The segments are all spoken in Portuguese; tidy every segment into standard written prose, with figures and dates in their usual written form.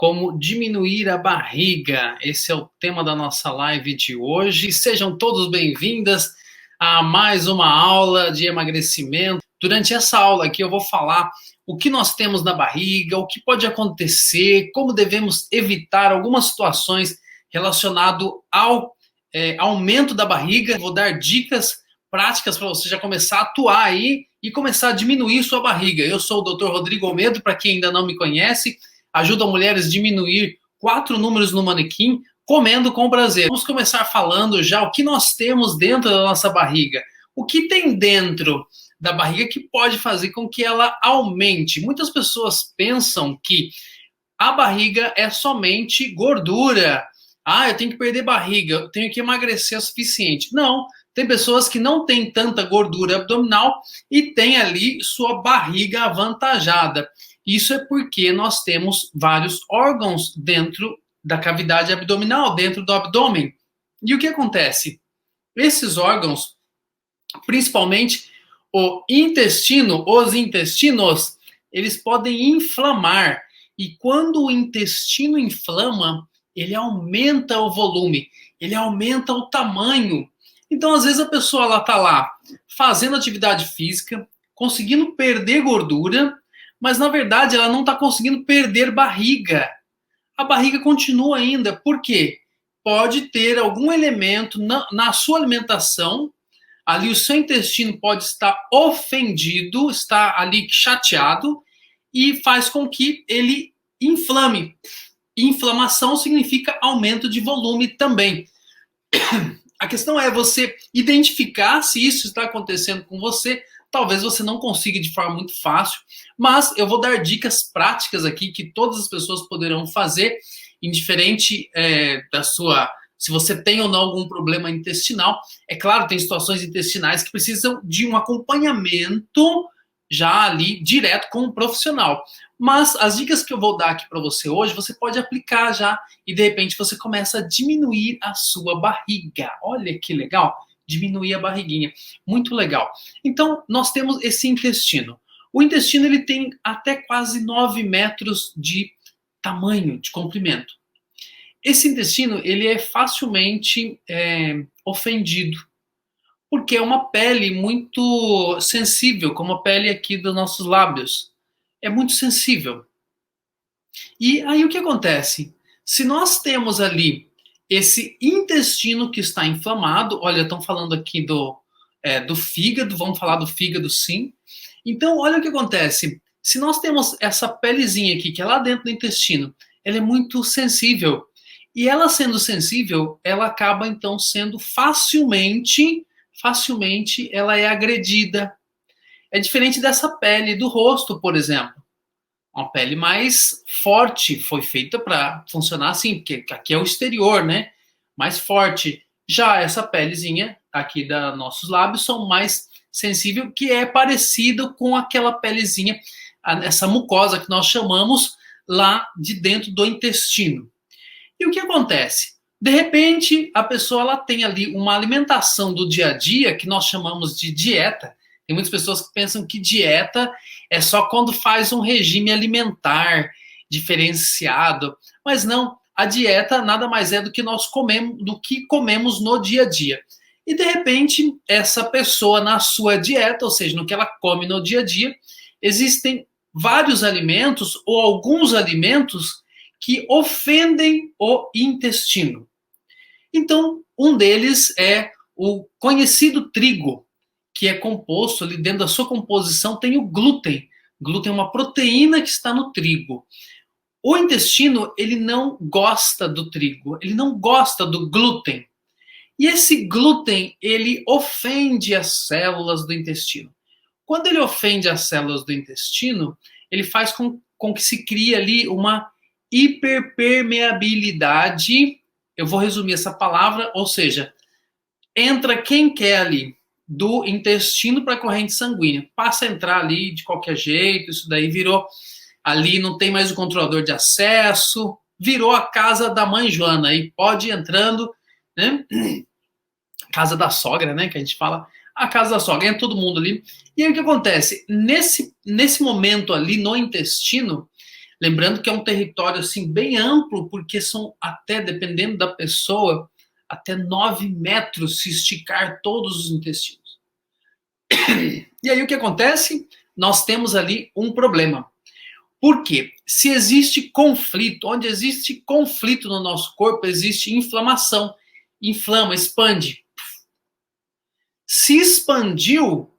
Como diminuir a barriga. Esse é o tema da nossa live de hoje. Sejam todos bem-vindas a mais uma aula de emagrecimento. Durante essa aula aqui eu vou falar o que nós temos na barriga, o que pode acontecer, como devemos evitar algumas situações relacionadas ao aumento da barriga. Vou dar dicas práticas para você já começar a atuar aí e começar a diminuir sua barriga. Eu sou o Dr. Rodrigo Almeida, para quem ainda não me conhece, ajuda mulheres a diminuir 4 números no manequim, comendo com prazer. Vamos começar falando já o que nós temos dentro da nossa barriga. O que tem dentro da barriga que pode fazer com que ela aumente? Muitas pessoas pensam que a barriga é somente gordura. Ah, eu tenho que perder barriga, eu tenho que emagrecer o suficiente. Não, tem pessoas que não têm tanta gordura abdominal e tem ali sua barriga avantajada. Isso é porque nós temos vários órgãos dentro da cavidade abdominal, dentro do abdômen. E o que acontece? Esses órgãos, principalmente o intestino, os intestinos, eles podem inflamar. E quando o intestino inflama, ele aumenta o volume, ele aumenta o tamanho. Então, às vezes, a pessoa ela está lá fazendo atividade física, conseguindo perder gordura, mas na verdade ela não está conseguindo perder barriga. A barriga continua ainda. Por quê? Pode ter algum elemento na sua alimentação, ali o seu intestino pode estar ofendido, está ali chateado, e faz com que ele inflame. Inflamação significa aumento de volume também. A questão é você identificar se isso está acontecendo com você. Talvez você não consiga de forma muito fácil, mas eu vou dar dicas práticas aqui que todas as pessoas poderão fazer, indiferente da sua... Se você tem ou não algum problema intestinal. É claro, tem situações intestinais que precisam de um acompanhamento já ali direto com um profissional. Mas as dicas que eu vou dar aqui para você hoje, você pode aplicar já e de repente você começa a diminuir a sua barriga. Olha que legal, diminuir a barriguinha. Muito legal. Então, nós temos esse intestino. O intestino ele tem até quase 9 metros de tamanho, de comprimento. Esse intestino ele é facilmente ofendido, porque é uma pele muito sensível, como a pele aqui dos nossos lábios. É muito sensível. E aí o que acontece? Se nós temos ali esse intestino que está inflamado, olha, estão falando aqui do fígado, vamos falar do fígado sim. Então, olha o que acontece. Se nós temos essa pelezinha aqui, que é lá dentro do intestino, ela é muito sensível. E ela sendo sensível, ela acaba então sendo facilmente ela é agredida. É diferente dessa pele do rosto, por exemplo. Uma pele mais forte, foi feita para funcionar assim, porque aqui é o exterior, né? Mais forte. Já essa pelezinha aqui dos nossos lábios são mais sensível, que é parecido com aquela pelezinha, essa mucosa que nós chamamos lá de dentro do intestino. E o que acontece? De repente, a pessoa ela tem ali uma alimentação do dia a dia que nós chamamos de dieta. Tem muitas pessoas que pensam que dieta é só quando faz um regime alimentar diferenciado, mas não, a dieta nada mais é do que nós comemos, do que comemos no dia a dia. E de repente, essa pessoa na sua dieta, ou seja, no que ela come no dia a dia, existem vários alimentos ou alguns alimentos que ofendem o intestino. Então, um deles é o conhecido trigo, que é composto, ali dentro da sua composição tem o glúten. Glúten é uma proteína que está no trigo. O intestino, ele não gosta do trigo, ele não gosta do glúten. E esse glúten, ele ofende as células do intestino. Quando ele ofende as células do intestino, ele faz com que se crie ali uma hiperpermeabilidade. Eu vou resumir essa palavra, ou seja, entra quem quer ali, do intestino para a corrente sanguínea. Passa a entrar ali de qualquer jeito, isso daí virou ali, não tem mais o controlador de acesso, virou a casa da mãe Joana, aí pode ir entrando, né? Casa da sogra, né, que a gente fala, a casa da sogra, entra todo mundo ali. E aí o que acontece? Nesse momento ali no intestino, Lembrando que é um território assim bem amplo, porque são até, dependendo da pessoa, até 9 metros se esticar todos os intestinos. E aí o que acontece? Nós temos ali um problema. Por quê? Se existe conflito, onde existe conflito no nosso corpo, existe inflamação. Inflama, expande. Se expandiu,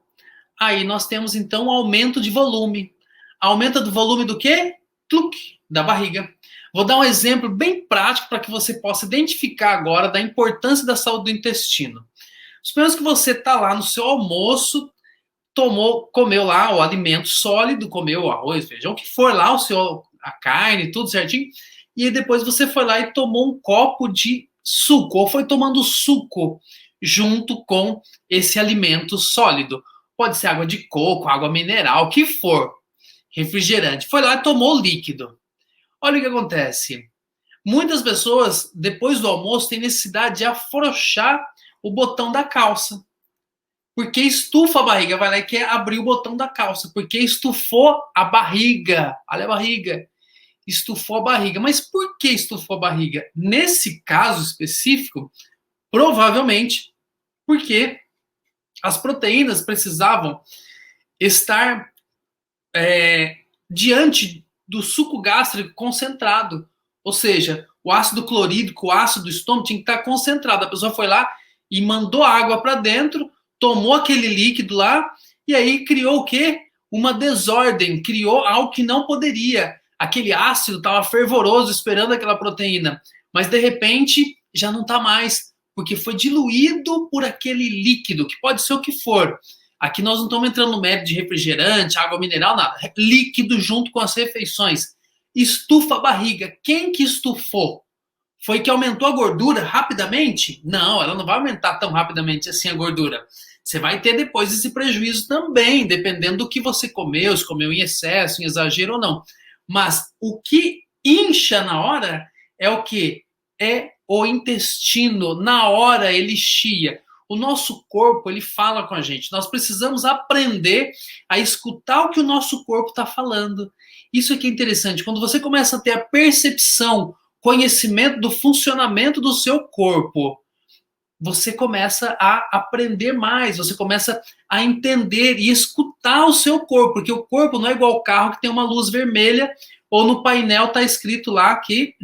aí nós temos então um aumento de volume. Aumenta do volume do quê? Tluk, da barriga. Vou dar um exemplo bem prático para que você possa identificar agora da importância da saúde do intestino. Suponhamos que você está lá no seu almoço, comeu lá o alimento sólido, comeu arroz, feijão, o que for lá, a carne, tudo certinho, e aí depois você foi lá e tomou um copo de suco, ou foi tomando suco junto com esse alimento sólido. Pode ser água de coco, água mineral, o que for, refrigerante. Foi lá e tomou líquido. Olha o que acontece. Muitas pessoas, depois do almoço, têm necessidade de afrouxar o botão da calça. Porque estufa a barriga, vai lá e quer abrir o botão da calça, porque estufou a barriga. Olha a barriga. Estufou a barriga. Mas por que estufou a barriga? Nesse caso específico, provavelmente porque as proteínas precisavam estar diante do suco gástrico concentrado. Ou seja, o ácido clorídrico, o ácido do estômago tinha que estar concentrado. A pessoa foi lá e mandou água para dentro, tomou aquele líquido lá, e aí criou o quê? Uma desordem, criou algo que não poderia. Aquele ácido estava fervoroso esperando aquela proteína, mas de repente já não está mais, porque foi diluído por aquele líquido, que pode ser o que for. Aqui nós não estamos entrando no mérito de refrigerante, água mineral, nada. Líquido junto com as refeições. Estufa a barriga. Quem que estufou? Foi que aumentou a gordura rapidamente? Não, ela não vai aumentar tão rapidamente assim a gordura. Você vai ter depois esse prejuízo também, dependendo do que você comeu, se comeu em excesso, em exagero ou não. Mas o que incha na hora é o que? É o intestino. Na hora ele chia. O nosso corpo, ele fala com a gente. Nós precisamos aprender a escutar o que o nosso corpo está falando. Isso aqui é interessante. Quando você começa a ter a percepção, conhecimento do funcionamento do seu corpo, você começa a aprender mais, você começa a entender e escutar o seu corpo, porque o corpo não é igual ao carro que tem uma luz vermelha ou no painel está escrito lá que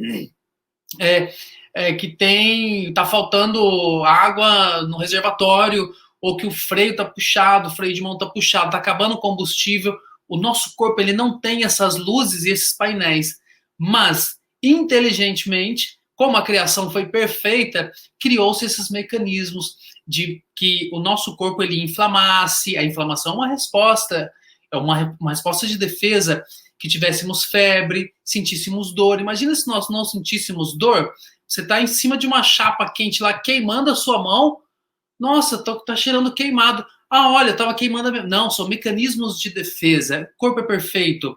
tá faltando água no reservatório, ou que o freio tá puxado, o freio de mão tá puxado, tá acabando o combustível. O nosso corpo, ele não tem essas luzes e esses painéis, mas inteligentemente, como a criação foi perfeita, criou-se esses mecanismos de que o nosso corpo ele inflamasse. A inflamação é uma resposta, uma resposta de defesa, que tivéssemos febre, sentíssemos dor. Imagina se nós não sentíssemos dor. Você está em cima de uma chapa quente lá, queimando a sua mão. Nossa, tá cheirando queimado. Ah, olha, estava queimando a minha... Não, são mecanismos de defesa. O corpo é perfeito.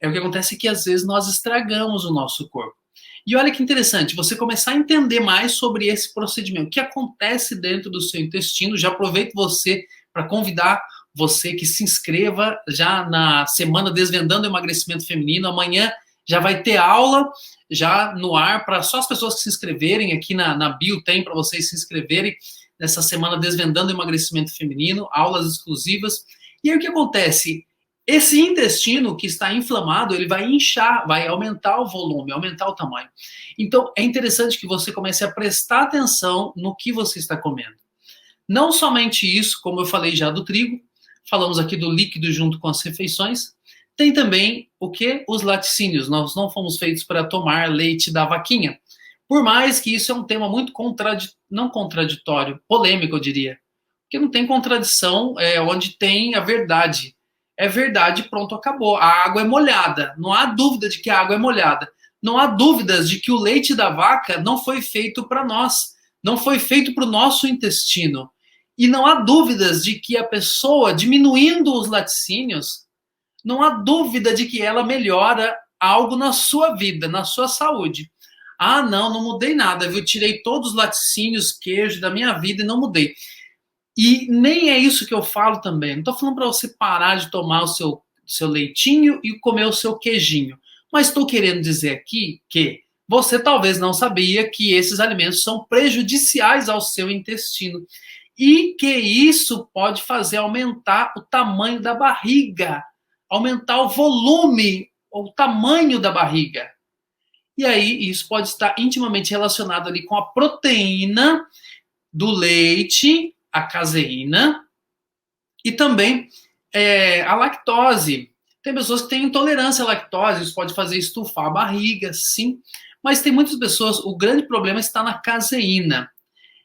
O que acontece é que às vezes nós estragamos o nosso corpo. E olha que interessante, você começar a entender mais sobre esse procedimento. O que acontece dentro do seu intestino. Já aproveito você para convidar você que se inscreva já na semana Desvendando o Emagrecimento Feminino. Amanhã já vai ter aula já no ar para só as pessoas que se inscreverem. Aqui na bio tem para vocês se inscreverem nessa semana Desvendando o Emagrecimento Feminino, aulas exclusivas. E aí o que acontece? Esse intestino que está inflamado, ele vai inchar, vai aumentar o volume, aumentar o tamanho. Então, é interessante que você comece a prestar atenção no que você está comendo. Não somente isso, como eu falei já do trigo, falamos aqui do líquido junto com as refeições, tem também o que? Os laticínios. Nós não fomos feitos para tomar leite da vaquinha. Por mais que isso é um tema muito não contraditório, polêmico, eu diria. Porque não tem contradição onde tem a verdade. É verdade, pronto, acabou. A água é molhada. Não há dúvida de que a água é molhada. Não há dúvidas de que o leite da vaca não foi feito para nós. Não foi feito para o nosso intestino. E não há dúvidas de que a pessoa, diminuindo os laticínios, não há dúvida de que ela melhora algo na sua vida, na sua saúde. Ah, não mudei nada, viu? Tirei todos os laticínios, queijo da minha vida e não mudei. E nem é isso que eu falo também. Não estou falando para você parar de tomar o seu leitinho e comer o seu queijinho. Mas estou querendo dizer aqui que você talvez não sabia que esses alimentos são prejudiciais ao seu intestino e que isso pode fazer aumentar o tamanho da barriga, aumentar o volume, o tamanho da barriga. E aí isso pode estar intimamente relacionado ali com a proteína do leite, a caseína e também a lactose. Tem pessoas que têm intolerância à lactose, isso pode fazer estufar a barriga, sim. Mas tem muitas pessoas, o grande problema está na caseína.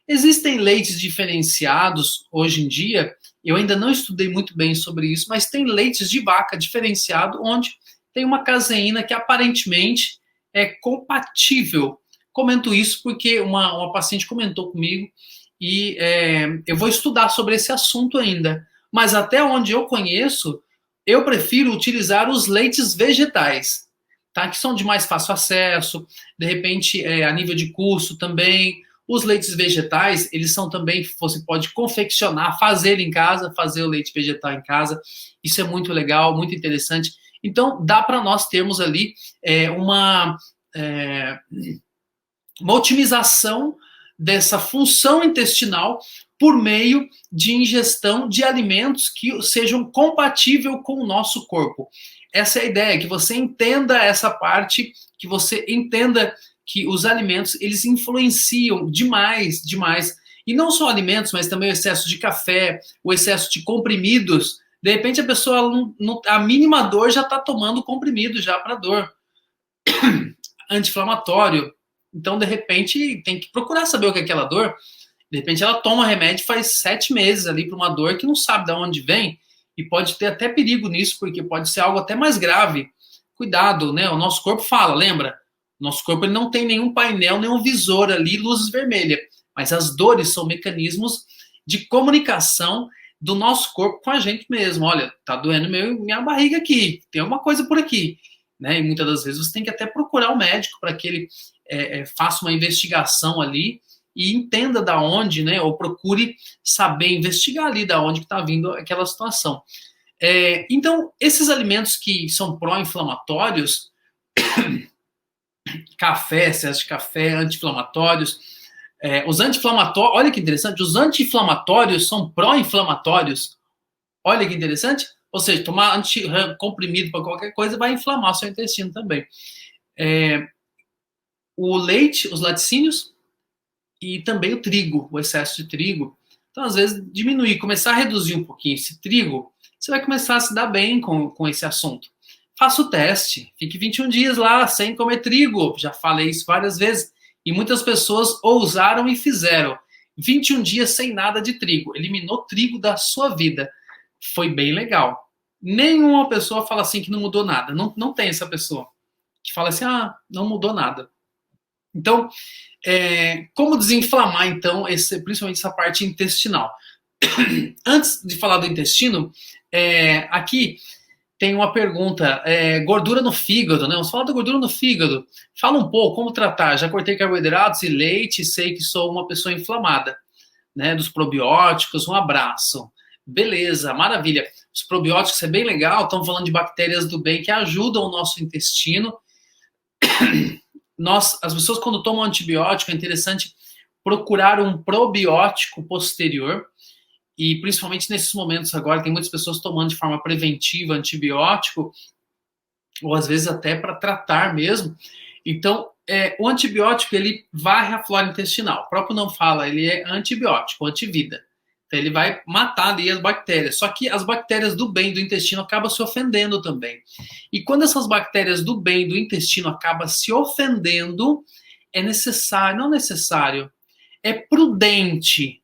Existem leites diferenciados hoje em dia, eu ainda não estudei muito bem sobre isso, mas tem leites de vaca diferenciado onde tem uma caseína que aparentemente é compatível. Comento isso porque uma paciente comentou comigo e eu vou estudar sobre esse assunto ainda. Mas até onde eu conheço, eu prefiro utilizar os leites vegetais, tá? Que são de mais fácil acesso, de repente, a nível de custo também. Os leites vegetais, eles são também, você pode confeccionar, fazer em casa, fazer o leite vegetal em casa. Isso é muito legal, muito interessante. Então, dá para nós termos ali uma otimização dessa função intestinal por meio de ingestão de alimentos que sejam compatíveis com o nosso corpo. Essa é a ideia, que você entenda essa parte, que você entenda que os alimentos, eles influenciam demais, demais. E não só alimentos, mas também o excesso de café, o excesso de comprimidos. De repente a pessoa, a mínima dor, já está tomando comprimido já para dor. Anti-inflamatório. Então, de repente, tem que procurar saber o que é aquela dor. De repente, ela toma remédio faz 7 meses ali para uma dor que não sabe de onde vem e pode ter até perigo nisso, porque pode ser algo até mais grave. Cuidado, né? O nosso corpo fala, lembra? O nosso corpo ele não tem nenhum painel, nenhum visor ali, luzes vermelhas. Mas as dores são mecanismos de comunicação do nosso corpo com a gente mesmo. Olha, tá doendo minha barriga aqui, tem alguma coisa por aqui. Né? E muitas das vezes você tem que até procurar o médico para que ele faça uma investigação ali e entenda da onde, né? Ou procure saber investigar ali da onde está vindo aquela situação. Então, esses alimentos que são pró-inflamatórios, café, excesso de café, anti-inflamatórios, os anti-inflamatórios, olha que interessante, os anti-inflamatórios são pró-inflamatórios. Olha que interessante. Ou seja, tomar comprimido para qualquer coisa vai inflamar o seu intestino também. O leite, os laticínios e também o trigo, o excesso de trigo. Então, às vezes, diminuir, começar a reduzir um pouquinho esse trigo, você vai começar a se dar bem com esse assunto. Faça o teste, fique 21 dias lá sem comer trigo. Já falei isso várias vezes. E muitas pessoas ousaram e fizeram. 21 dias sem nada de trigo. Eliminou trigo da sua vida. Foi bem legal. Nenhuma pessoa fala assim que não mudou nada. Não tem essa pessoa que fala assim, não mudou nada. Então, como desinflamar, então, principalmente essa parte intestinal? Antes de falar do intestino, aqui tem uma pergunta. Gordura no fígado, né? Vamos falar da gordura no fígado. Fala um pouco como tratar. Já cortei carboidratos e leite, sei que sou uma pessoa inflamada, né? Dos probióticos, um abraço. Beleza, maravilha. Os probióticos é bem legal, estamos falando de bactérias do bem que ajudam o nosso intestino. As pessoas, quando tomam antibiótico, é interessante procurar um probiótico posterior, e principalmente nesses momentos agora, tem muitas pessoas tomando de forma preventiva antibiótico, ou às vezes até para tratar mesmo. Então, o antibiótico, ele varre a flora intestinal. O próprio nome fala, ele é antibiótico, antivida. Então, ele vai matar ali as bactérias. Só que as bactérias do bem do intestino acabam se ofendendo também. E quando essas bactérias do bem do intestino acabam se ofendendo, é prudente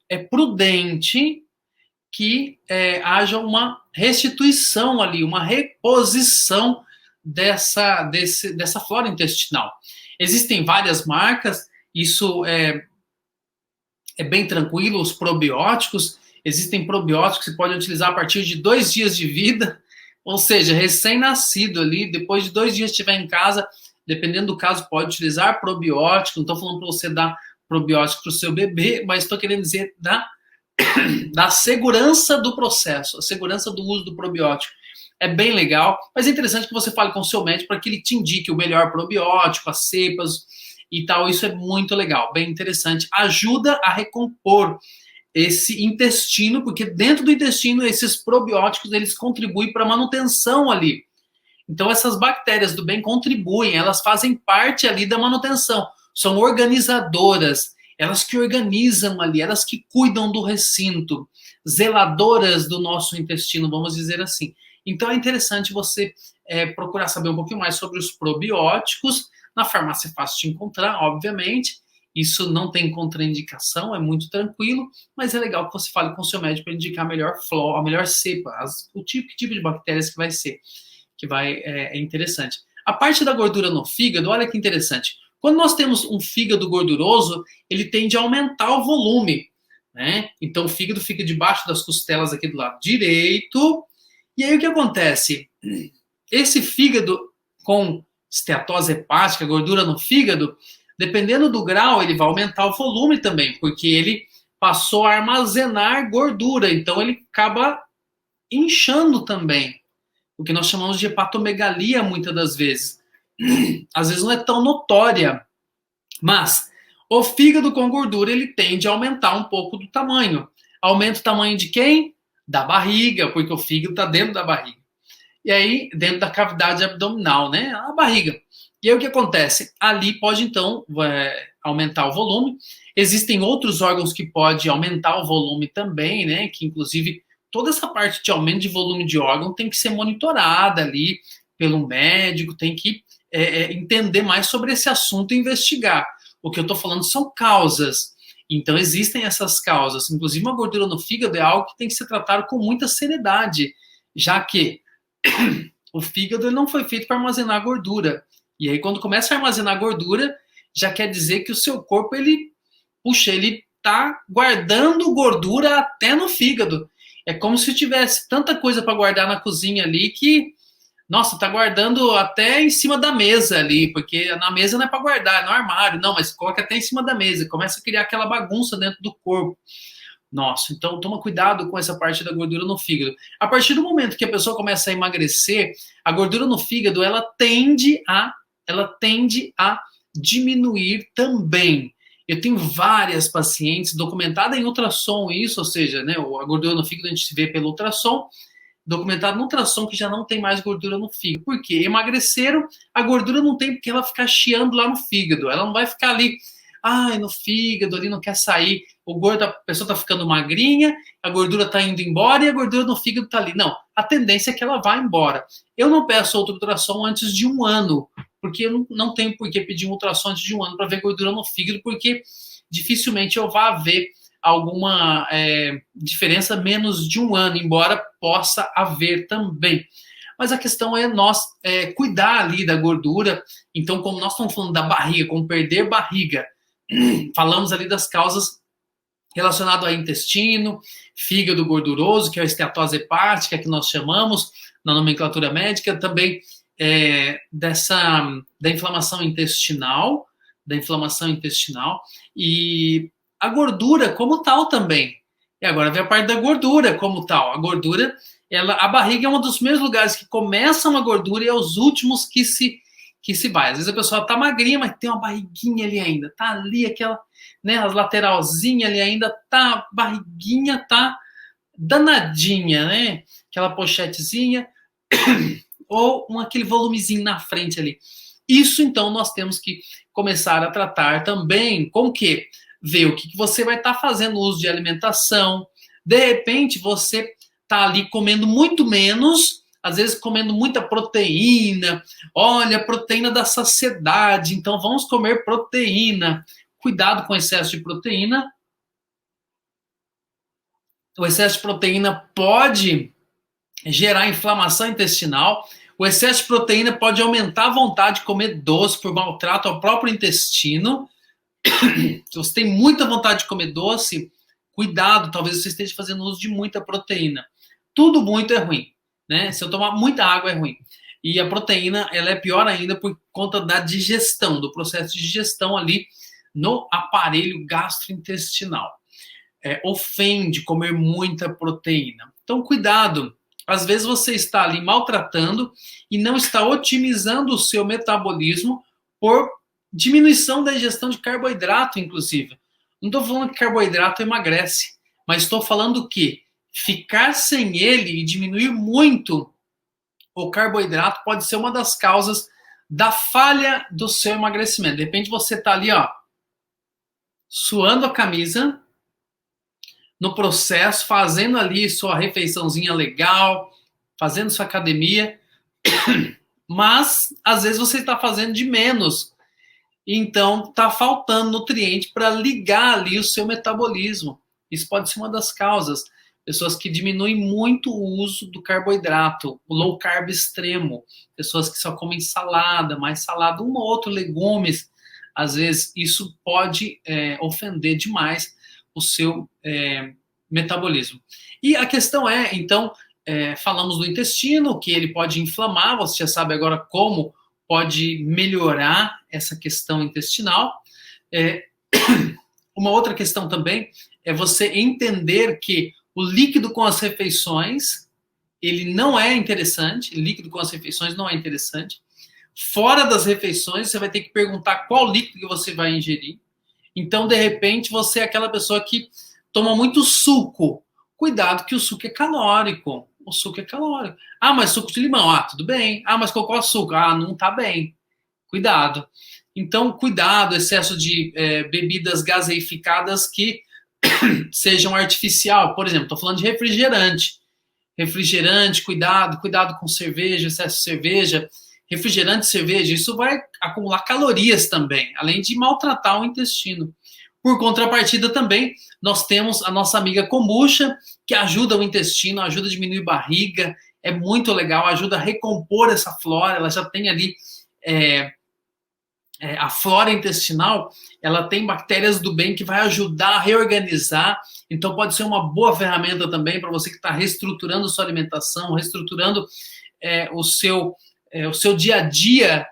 que haja uma restituição ali, uma reposição dessa flora intestinal. Existem várias marcas, isso é bem tranquilo, os probióticos. Existem probióticos que você pode utilizar a partir de 2 dias de vida, ou seja, recém-nascido ali, depois de 2 dias estiver em casa, dependendo do caso, pode utilizar probiótico. Não estou falando para você dar probiótico para o seu bebê, mas estou querendo dizer da segurança do processo, a segurança do uso do probiótico. É bem legal, mas é interessante que você fale com o seu médico para que ele te indique o melhor probiótico, as cepas e tal. Isso é muito legal, bem interessante. Ajuda a recompor esse intestino, porque dentro do intestino esses probióticos eles contribuem para a manutenção ali. Então essas bactérias do bem contribuem, elas fazem parte ali da manutenção, são organizadoras, elas que organizam ali, elas que cuidam do recinto, zeladoras do nosso intestino, vamos dizer assim. Então é interessante você procurar saber um pouquinho mais sobre os probióticos. Na farmácia é fácil de encontrar, obviamente. Isso não tem contraindicação, é muito tranquilo, mas é legal que você fale com o seu médico para indicar a melhor flora, a melhor cepa, o tipo de bactérias que vai ser, é interessante. A parte da gordura no fígado, olha que interessante. Quando nós temos um fígado gorduroso, ele tende a aumentar o volume, né? Então o fígado fica debaixo das costelas aqui do lado direito. E aí o que acontece? Esse fígado com esteatose hepática, gordura no fígado, dependendo do grau, ele vai aumentar o volume também, porque ele passou a armazenar gordura, então ele acaba inchando também, o que nós chamamos de hepatomegalia muitas das vezes. Às vezes não é tão notória, mas o fígado com gordura ele tende a aumentar um pouco do tamanho. Aumenta o tamanho de quem? Da barriga, porque o fígado está dentro da barriga. E aí, dentro da cavidade abdominal, né? A barriga. E aí o que acontece? Ali pode, então, aumentar o volume. Existem outros órgãos que podem aumentar o volume também, né? Que, inclusive, toda essa parte de aumento de volume de órgão tem que ser monitorada ali pelo médico, tem que entender mais sobre esse assunto e investigar. O que eu estou falando são causas. Então, existem essas causas. Inclusive, uma gordura no fígado é algo que tem que ser tratado com muita seriedade, já que o fígado ele não foi feito para armazenar gordura. E aí, quando começa a armazenar gordura, já quer dizer que o seu corpo, ele tá guardando gordura até no fígado. É como se tivesse tanta coisa para guardar na cozinha ali que, nossa, tá guardando até em cima da mesa ali, porque na mesa não é para guardar, é no armário. Não, mas coloca até em cima da mesa, começa a criar aquela bagunça dentro do corpo. Nossa, então toma cuidado com essa parte da gordura no fígado. A partir do momento que a pessoa começa a emagrecer, a gordura no fígado, ela tende a diminuir também. Eu tenho várias pacientes, documentada em ultrassom isso, ou seja, né, a gordura no fígado a gente vê pelo ultrassom, documentado no ultrassom que já não tem mais gordura no fígado. Por quê? Emagreceram, a gordura não tem porque ela ficar chiando lá no fígado, ela não vai ficar ali, no fígado, ali não quer sair, a pessoa está ficando magrinha, a gordura está indo embora e a gordura no fígado está ali. Não, a tendência é que ela vá embora. Eu não peço outro ultrassom antes de 1 ano, porque eu não tenho por que pedir um ultrassom antes de 1 ano para ver gordura no fígado, porque dificilmente eu vá ver alguma diferença menos de 1 ano, embora possa haver também. Mas a questão é nós cuidar ali da gordura. Então, como nós estamos falando da barriga, como perder barriga, falamos ali das causas relacionadas ao intestino, fígado gorduroso, que é a esteatose hepática, que nós chamamos na nomenclatura médica, também da inflamação intestinal, e a gordura como tal também. E agora vem a parte da gordura como tal. A gordura, a barriga é um dos mesmos lugares que começam a gordura e é os últimos que se vai. Às vezes a pessoa tá magrinha, mas tem uma barriguinha ali ainda. Tá ali aquela, né, as lateralzinhas ali ainda, tá, barriguinha tá danadinha, né? Aquela pochetezinha ou aquele volumezinho na frente ali. Isso, então, nós temos que começar a tratar também com o quê? Ver o que você vai estar fazendo uso de alimentação. De repente, você tá ali comendo muito menos, às vezes comendo muita proteína. Olha, proteína da saciedade, então vamos comer proteína. Cuidado com o excesso de proteína. O excesso de proteína pode gerar inflamação intestinal. O excesso de proteína pode aumentar a vontade de comer doce por maltrato ao próprio intestino. Se você tem muita vontade de comer doce, cuidado, talvez você esteja fazendo uso de muita proteína. Tudo muito é ruim, né? Se eu tomar muita água é ruim. E a proteína, ela é pior ainda por conta da digestão, do processo de digestão ali no aparelho gastrointestinal. Ofende comer muita proteína. Então, cuidado Às vezes você está ali maltratando e não está otimizando o seu metabolismo por diminuição da ingestão de carboidrato, inclusive. Não estou falando que carboidrato emagrece, mas estou falando que ficar sem ele e diminuir muito o carboidrato pode ser uma das causas da falha do seu emagrecimento. De repente você está ali, ó, suando a camisa, no processo, fazendo ali sua refeiçãozinha legal, fazendo sua academia, mas às vezes você está fazendo de menos. Então está faltando nutriente para ligar ali o seu metabolismo. Isso pode ser uma das causas. Pessoas que diminuem muito o uso do carboidrato, o low carb extremo, pessoas que só comem salada, mais salada, um ou outro legumes. Às vezes isso pode ofender demais o seu metabolismo. E a questão é, então, falamos do intestino, que ele pode inflamar, você já sabe agora como pode melhorar essa questão intestinal. Uma outra questão também é você entender que o líquido com as refeições, ele não é interessante, líquido com as refeições não é interessante. Fora das refeições, você vai ter que perguntar qual líquido que você vai ingerir. Então, de repente, você é aquela pessoa que toma muito suco. Cuidado que o suco é calórico. O suco é calórico. Ah, mas suco de limão. Ah, tudo bem. Ah, mas colocou açúcar. Ah, não tá bem. Cuidado. Então, cuidado, excesso de bebidas gaseificadas que sejam artificial. Por exemplo, estou falando de refrigerante. Refrigerante, cuidado com cerveja, excesso de cerveja. Refrigerante, cerveja, isso vai acumular calorias também, além de maltratar o intestino. Por contrapartida também, nós temos a nossa amiga kombucha, que ajuda o intestino, ajuda a diminuir barriga, é muito legal, ajuda a recompor essa flora, ela já tem ali a flora intestinal, ela tem bactérias do bem que vai ajudar a reorganizar, então pode ser uma boa ferramenta também para você que está reestruturando sua alimentação, reestruturando o seu dia a dia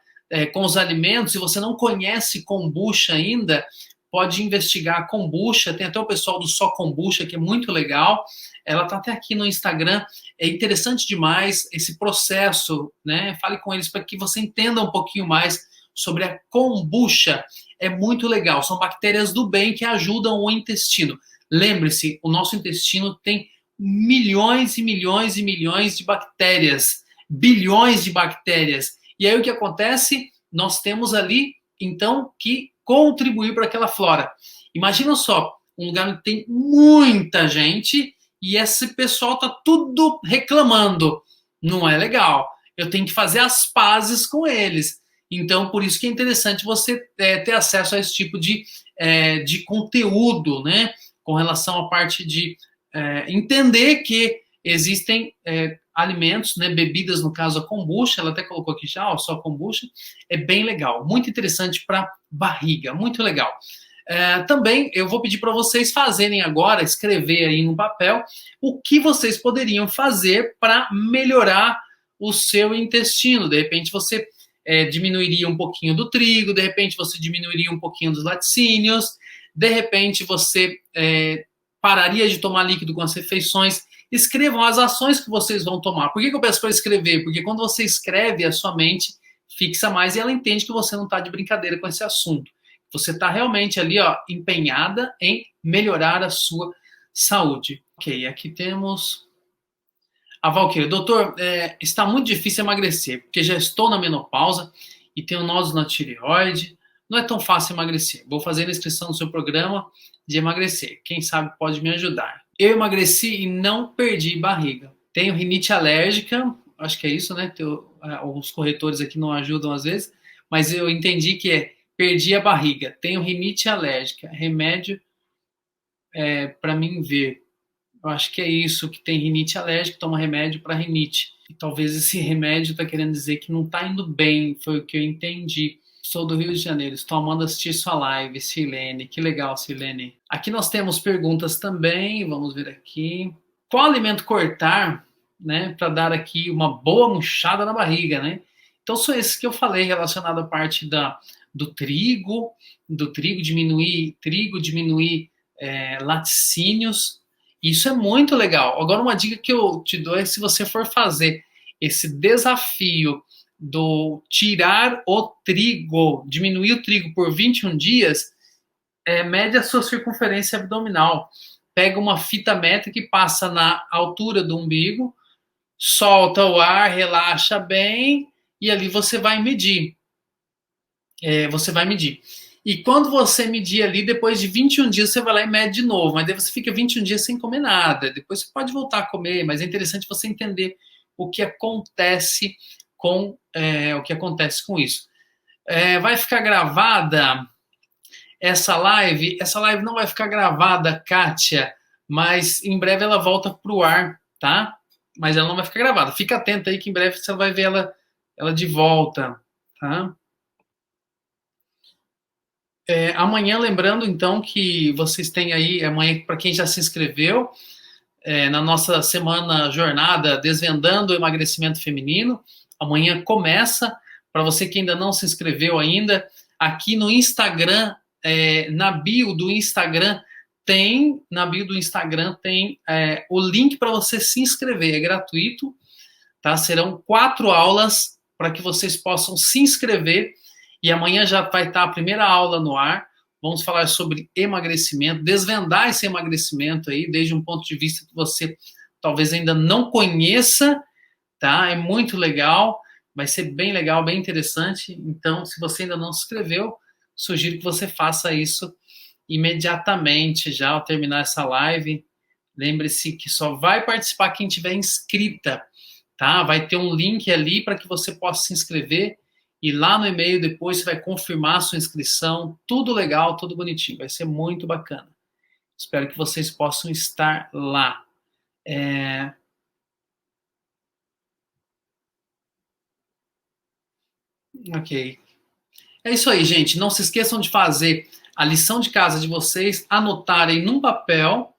com os alimentos. Se você não conhece kombucha ainda, pode investigar a kombucha, tem até o pessoal do Só Kombucha, que é muito legal, ela está até aqui no Instagram, é interessante demais esse processo, né? Fale com eles para que você entenda um pouquinho mais sobre a kombucha, é muito legal, são bactérias do bem que ajudam o intestino. Lembre-se, o nosso intestino tem milhões e milhões e milhões de bactérias, bilhões de bactérias, e aí o que acontece? Nós temos ali, então, que contribuir para aquela flora. Imagina só, um lugar onde tem muita gente e esse pessoal tá tudo reclamando. Não é legal. Eu tenho que fazer as pazes com eles. Então, por isso que é interessante você ter acesso a esse tipo de conteúdo, né? Com relação à parte de entender que existem alimentos, né, bebidas, no caso a kombucha, ela até colocou aqui já, ó, só kombucha, é bem legal, muito interessante para barriga, muito legal. Também eu vou pedir para vocês fazerem agora, escrever aí no papel, o que vocês poderiam fazer para melhorar o seu intestino. De repente você diminuiria um pouquinho do trigo, de repente você diminuiria um pouquinho dos laticínios, de repente você pararia de tomar líquido com as refeições. Escrevam as ações que vocês vão tomar. Por que eu peço para escrever? Porque quando você escreve, a sua mente fixa mais e ela entende que você não está de brincadeira com esse assunto. Você está realmente ali, ó, empenhada em melhorar a sua saúde. Ok, aqui temos a Valquíria. Doutor, está muito difícil emagrecer, porque já estou na menopausa e tenho nódulos na tireoide. Não é tão fácil emagrecer. Vou fazer a inscrição no seu programa de emagrecer. Quem sabe pode me ajudar. Eu emagreci e não perdi barriga. Tenho rinite alérgica, acho que é isso, né? Os corretores aqui não ajudam às vezes, mas eu entendi que perdi a barriga. Tenho rinite alérgica. Remédio para mim ver. Eu acho que é isso, que tem rinite alérgica, toma remédio para rinite. E talvez esse remédio está querendo dizer que não está indo bem, foi o que eu entendi. Sou do Rio de Janeiro, estou amando assistir sua live, Silene. Que legal, Silene. Aqui nós temos perguntas também, vamos ver aqui. Qual alimento cortar, né, para dar aqui uma boa murchada na barriga, né? Então são esses que eu falei relacionado à parte do trigo diminuir laticínios Isso é muito legal. Agora, uma dica que eu te dou é se você for fazer esse desafio do tirar o trigo, diminuir o trigo por 21 dias, mede a sua circunferência abdominal. Pega uma fita métrica e passa na altura do umbigo, solta o ar, relaxa bem, e ali você vai medir. Você vai medir. E quando você medir ali, depois de 21 dias, você vai lá e mede de novo. Mas daí você fica 21 dias sem comer nada. Depois você pode voltar a comer, mas é interessante você entender o que acontece com isso. Vai ficar gravada essa live? Essa live não vai ficar gravada, Kátia, mas em breve ela volta para o ar, tá? Mas ela não vai ficar gravada. Fica atenta aí que em breve você vai ver ela de volta, tá? Amanhã, lembrando então que vocês têm aí, amanhã, para quem já se inscreveu, na nossa semana jornada Desvendando o Emagrecimento Feminino, amanhã começa. Para você que ainda não se inscreveu ainda, aqui no Instagram, na bio do Instagram tem o link para você se inscrever, é gratuito, tá? Serão 4 aulas para que vocês possam se inscrever. E amanhã já vai estar a primeira aula no ar. Vamos falar sobre emagrecimento, desvendar esse emagrecimento aí, desde um ponto de vista que você talvez ainda não conheça, tá? É muito legal, vai ser bem legal, bem interessante. Então, se você ainda não se inscreveu, sugiro que você faça isso imediatamente já ao terminar essa live. Lembre-se que só vai participar quem tiver inscrita, tá? Vai ter um link ali para que você possa se inscrever. E lá no e-mail depois você vai confirmar a sua inscrição. Tudo legal, tudo bonitinho. Vai ser muito bacana. Espero que vocês possam estar lá. Ok. É isso aí, gente. Não se esqueçam de fazer a lição de casa de vocês, anotarem num papel.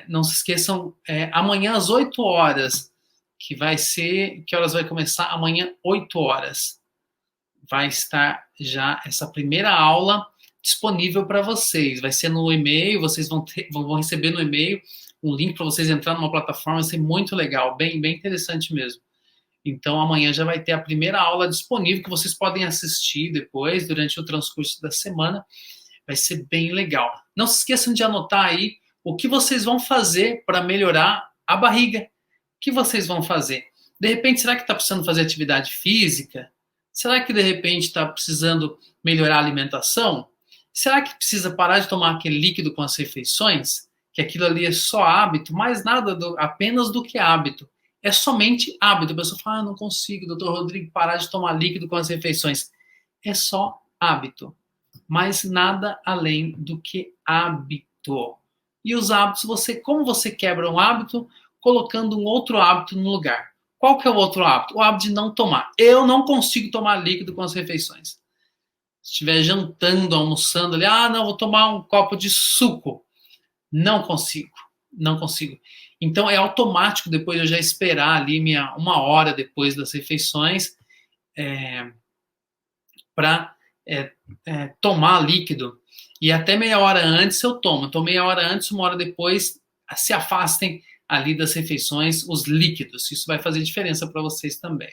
Não se esqueçam, amanhã às 8 horas, que vai ser... Que horas vai começar? Amanhã, 8 horas. Vai estar já essa primeira aula disponível para vocês. Vai ser no e-mail, vocês vão receber no e-mail um link para vocês entrar numa plataforma, vai ser muito legal, bem, bem interessante mesmo. Então, amanhã já vai ter a primeira aula disponível, que vocês podem assistir depois, durante o transcurso da semana. Vai ser bem legal. Não se esqueçam de anotar aí o que vocês vão fazer para melhorar a barriga. O que vocês vão fazer? De repente, será que está precisando fazer atividade física? Será que, de repente, está precisando melhorar a alimentação? Será que precisa parar de tomar aquele líquido com as refeições? Que aquilo ali é só hábito, mais nada apenas do que hábito. É somente hábito. A pessoa fala, não consigo, doutor Rodrigo, parar de tomar líquido com as refeições. É só hábito, mas nada além do que hábito. E os hábitos, como você quebra um hábito? Colocando um outro hábito no lugar. Qual que é o outro hábito? O hábito de não tomar. Eu não consigo tomar líquido com as refeições. Se estiver jantando, almoçando ali, não, vou tomar um copo de suco. Não consigo. Não consigo. Então, é automático depois eu já esperar ali uma hora depois das refeições para tomar líquido. E até meia hora antes eu tomo. Então, meia hora antes, uma hora depois, se afastem ali das refeições os líquidos. Isso vai fazer diferença para vocês também.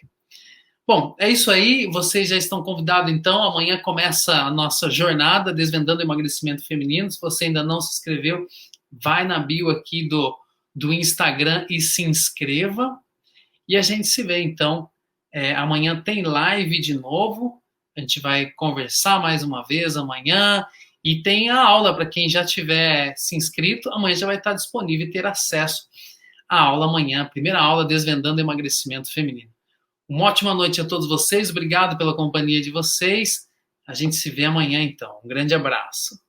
Bom, é isso aí. Vocês já estão convidados, então. Amanhã começa a nossa jornada Desvendando o Emagrecimento Feminino. Se você ainda não se inscreveu, vai na bio aqui do Instagram e se inscreva. E a gente se vê, então. Amanhã tem live de novo. A gente vai conversar mais uma vez amanhã. E tem a aula para quem já tiver se inscrito. Amanhã já vai estar disponível e ter acesso à aula amanhã. Primeira aula Desvendando o Emagrecimento Feminino. Uma ótima noite a todos vocês. Obrigado pela companhia de vocês. A gente se vê amanhã, então. Um grande abraço.